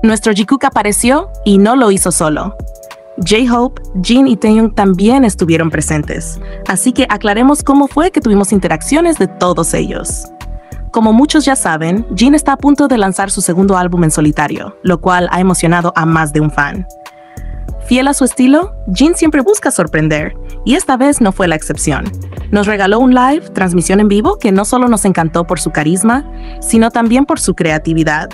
Nuestro Jikook apareció y no lo hizo solo. J-Hope, Jin y Taehyung también estuvieron presentes, así que aclaremos cómo fue que tuvimos interacciones de todos ellos. Como muchos ya saben, Jin está a punto de lanzar su segundo álbum en solitario, lo cual ha emocionado a más de un fan. Fiel a su estilo, Jin siempre busca sorprender, y esta vez no fue la excepción. Nos regaló un live, transmisión en vivo, que no solo nos encantó por su carisma, sino también por su creatividad.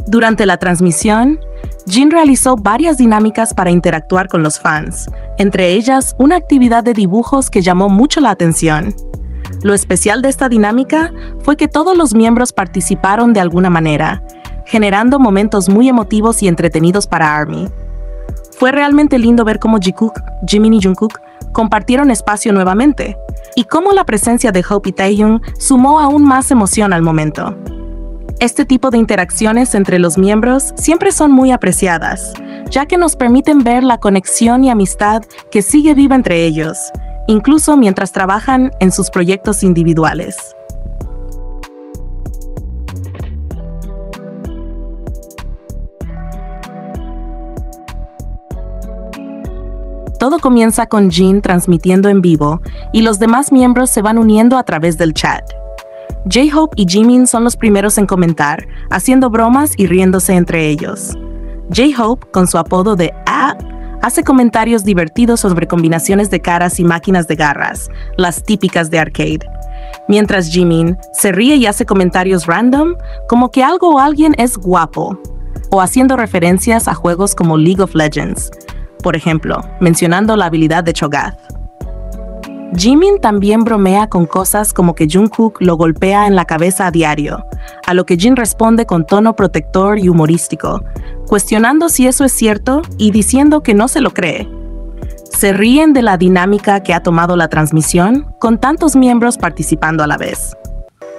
Durante la transmisión, Jin realizó varias dinámicas para interactuar con los fans, entre ellas una actividad de dibujos que llamó mucho la atención. Lo especial de esta dinámica fue que todos los miembros participaron de alguna manera, generando momentos muy emotivos y entretenidos para ARMY. Fue realmente lindo ver cómo Jikook, Jimin y Jungkook compartieron espacio nuevamente, y cómo la presencia de Hope y Taehyung sumó aún más emoción al momento. Este tipo de interacciones entre los miembros siempre son muy apreciadas, ya que nos permiten ver la conexión y amistad que sigue viva entre ellos, incluso mientras trabajan en sus proyectos individuales. Todo comienza con Jin transmitiendo en vivo y los demás miembros se van uniendo a través del chat. J-Hope y Jimin son los primeros en comentar, haciendo bromas y riéndose entre ellos. J-Hope, con su apodo de A, hace comentarios divertidos sobre combinaciones de caras y máquinas de garras, las típicas de arcade. Mientras Jimin se ríe y hace comentarios random, como que algo o alguien es guapo, o haciendo referencias a juegos como League of Legends, por ejemplo, mencionando la habilidad de Cho'Gath. Jimin también bromea con cosas como que Jungkook lo golpea en la cabeza a diario, a lo que Jin responde con tono protector y humorístico, cuestionando si eso es cierto y diciendo que no se lo cree. Se ríen de la dinámica que ha tomado la transmisión, con tantos miembros participando a la vez.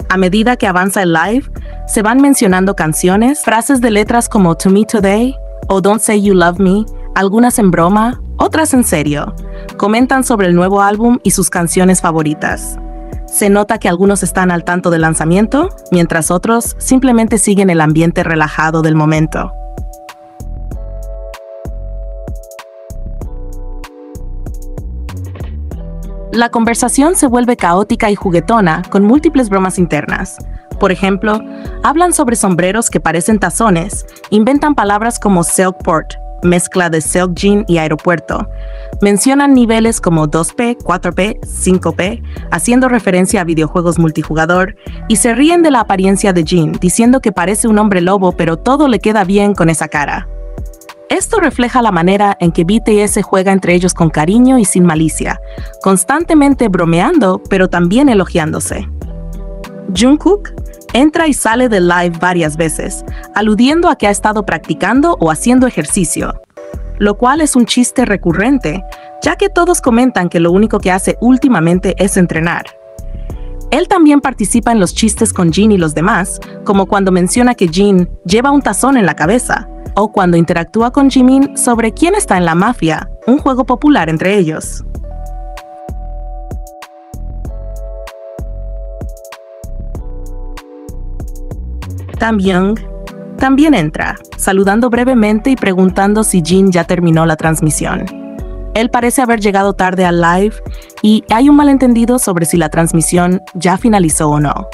A medida que avanza el live, se van mencionando canciones, frases de letras como To Me Today o Don't Say You Love Me, algunas en broma, otras en serio. Comentan sobre el nuevo álbum y sus canciones favoritas. Se nota que algunos están al tanto del lanzamiento, mientras otros simplemente siguen el ambiente relajado del momento. La conversación se vuelve caótica y juguetona, con múltiples bromas internas. Por ejemplo, hablan sobre sombreros que parecen tazones, inventan palabras como Silkport, mezcla de Seokjin y aeropuerto. Mencionan niveles como 2P, 4P, 5P, haciendo referencia a videojuegos multijugador, y se ríen de la apariencia de Jin, diciendo que parece un hombre lobo, pero todo le queda bien con esa cara. Esto refleja la manera en que BTS juega entre ellos con cariño y sin malicia, constantemente bromeando, pero también elogiándose. Jungkook entra y sale del live varias veces, aludiendo a que ha estado practicando o haciendo ejercicio, lo cual es un chiste recurrente, ya que todos comentan que lo único que hace últimamente es entrenar. Él también participa en los chistes con Jin y los demás, como cuando menciona que Jin lleva un tazón en la cabeza, o cuando interactúa con Jimin sobre quién está en la mafia, un juego popular entre ellos. Taehyung también entra, saludando brevemente y preguntando si Jin ya terminó la transmisión. Él parece haber llegado tarde al live y hay un malentendido sobre si la transmisión ya finalizó o no.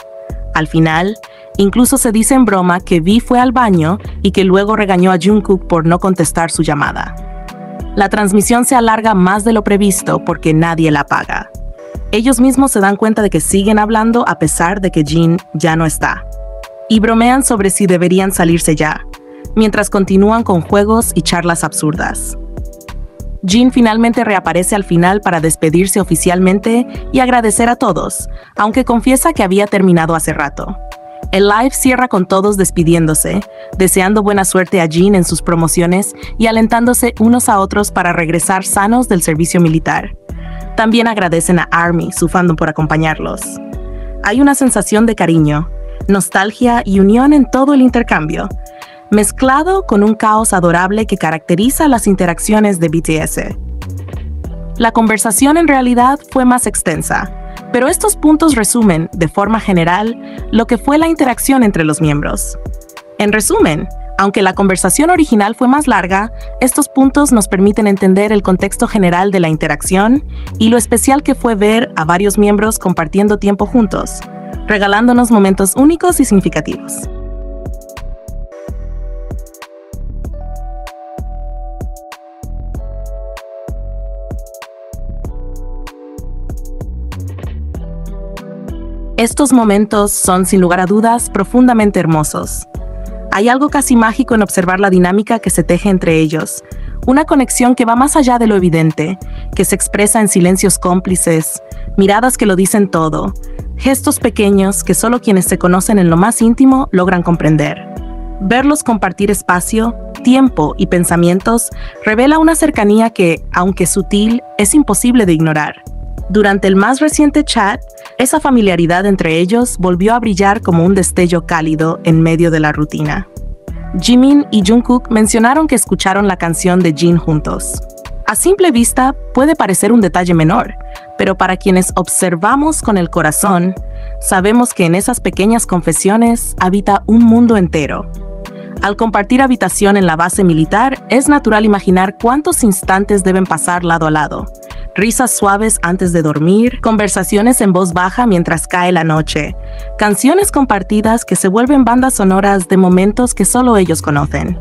Al final, incluso se dice en broma que V fue al baño y que luego regañó a Jungkook por no contestar su llamada. La transmisión se alarga más de lo previsto porque nadie la paga. Ellos mismos se dan cuenta de que siguen hablando a pesar de que Jin ya no está, y bromean sobre si deberían salirse ya, mientras continúan con juegos y charlas absurdas. Jin finalmente reaparece al final para despedirse oficialmente y agradecer a todos, aunque confiesa que había terminado hace rato. El live cierra con todos despidiéndose, deseando buena suerte a Jin en sus promociones y alentándose unos a otros para regresar sanos del servicio militar. También agradecen a ARMY, su fandom, por acompañarlos. Hay una sensación de cariño, nostalgia y unión en todo el intercambio, mezclado con un caos adorable que caracteriza las interacciones de BTS. La conversación en realidad fue más extensa, pero estos puntos resumen, de forma general, lo que fue la interacción entre los miembros. En resumen, Aunque la conversación original fue más larga, estos puntos nos permiten entender el contexto general de la interacción y lo especial que fue ver a varios miembros compartiendo tiempo juntos, regalándonos momentos únicos y significativos. Estos momentos son, sin lugar a dudas, profundamente hermosos. Hay algo casi mágico en observar la dinámica que se teje entre ellos, una conexión que va más allá de lo evidente, que se expresa en silencios cómplices, miradas que lo dicen todo, gestos pequeños que solo quienes se conocen en lo más íntimo logran comprender. Verlos compartir espacio, tiempo y pensamientos revela una cercanía que, aunque sutil, es imposible de ignorar. Durante el más reciente chat, esa familiaridad entre ellos volvió a brillar como un destello cálido en medio de la rutina. Jimin y Jungkook mencionaron que escucharon la canción de Jin juntos. A simple vista puede parecer un detalle menor, pero para quienes observamos con el corazón, sabemos que en esas pequeñas confesiones habita un mundo entero. Al compartir habitación en la base militar, es natural imaginar cuántos instantes deben pasar lado a lado. Risas suaves antes de dormir, conversaciones en voz baja mientras cae la noche, canciones compartidas que se vuelven bandas sonoras de momentos que solo ellos conocen.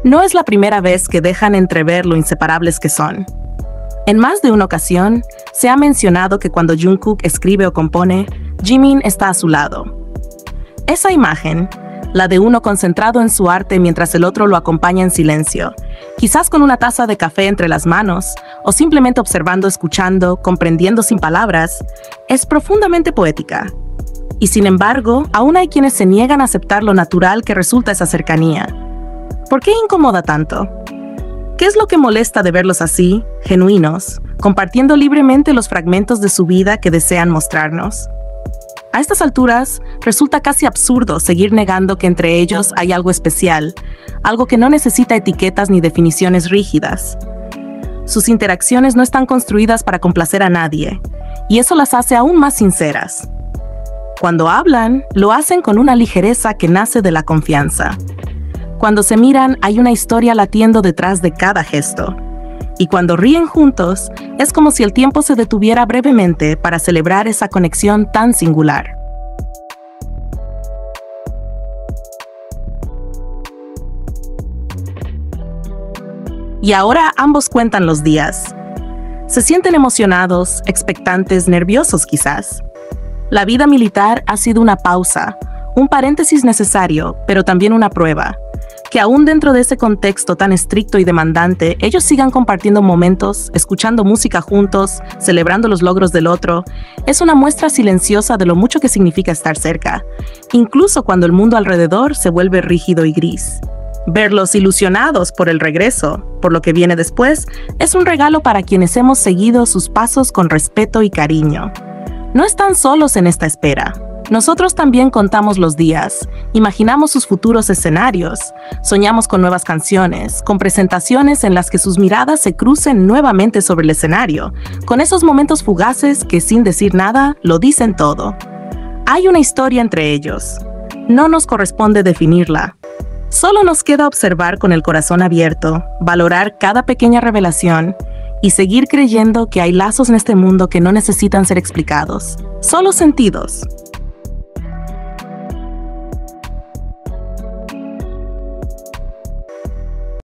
No es la primera vez que dejan entrever lo inseparables que son. En más de una ocasión, se ha mencionado que cuando Jungkook escribe o compone, Jimin está a su lado. Esa imagen, la de uno concentrado en su arte mientras el otro lo acompaña en silencio, quizás con una taza de café entre las manos, o simplemente observando, escuchando, comprendiendo sin palabras, es profundamente poética. Y sin embargo, aún hay quienes se niegan a aceptar lo natural que resulta esa cercanía. ¿Por qué incomoda tanto? ¿Qué es lo que molesta de verlos así, genuinos, compartiendo libremente los fragmentos de su vida que desean mostrarnos? A estas alturas, resulta casi absurdo seguir negando que entre ellos hay algo especial, algo que no necesita etiquetas ni definiciones rígidas. Sus interacciones no están construidas para complacer a nadie, y eso las hace aún más sinceras. Cuando hablan, lo hacen con una ligereza que nace de la confianza. Cuando se miran, hay una historia latiendo detrás de cada gesto. Y cuando ríen juntos, es como si el tiempo se detuviera brevemente para celebrar esa conexión tan singular. Y ahora ambos cuentan los días. Se sienten emocionados, expectantes, nerviosos quizás. La vida militar ha sido una pausa, un paréntesis necesario, pero también una prueba. Que aún dentro de ese contexto tan estricto y demandante, ellos sigan compartiendo momentos, escuchando música juntos, celebrando los logros del otro, es una muestra silenciosa de lo mucho que significa estar cerca, incluso cuando el mundo alrededor se vuelve rígido y gris. Verlos ilusionados por el regreso, por lo que viene después, es un regalo para quienes hemos seguido sus pasos con respeto y cariño. No están solos en esta espera. Nosotros también contamos los días, imaginamos sus futuros escenarios, soñamos con nuevas canciones, con presentaciones en las que sus miradas se crucen nuevamente sobre el escenario, con esos momentos fugaces que sin decir nada lo dicen todo. Hay una historia entre ellos. No nos corresponde definirla. Solo nos queda observar con el corazón abierto, valorar cada pequeña revelación y seguir creyendo que hay lazos en este mundo que no necesitan ser explicados, solo sentidos.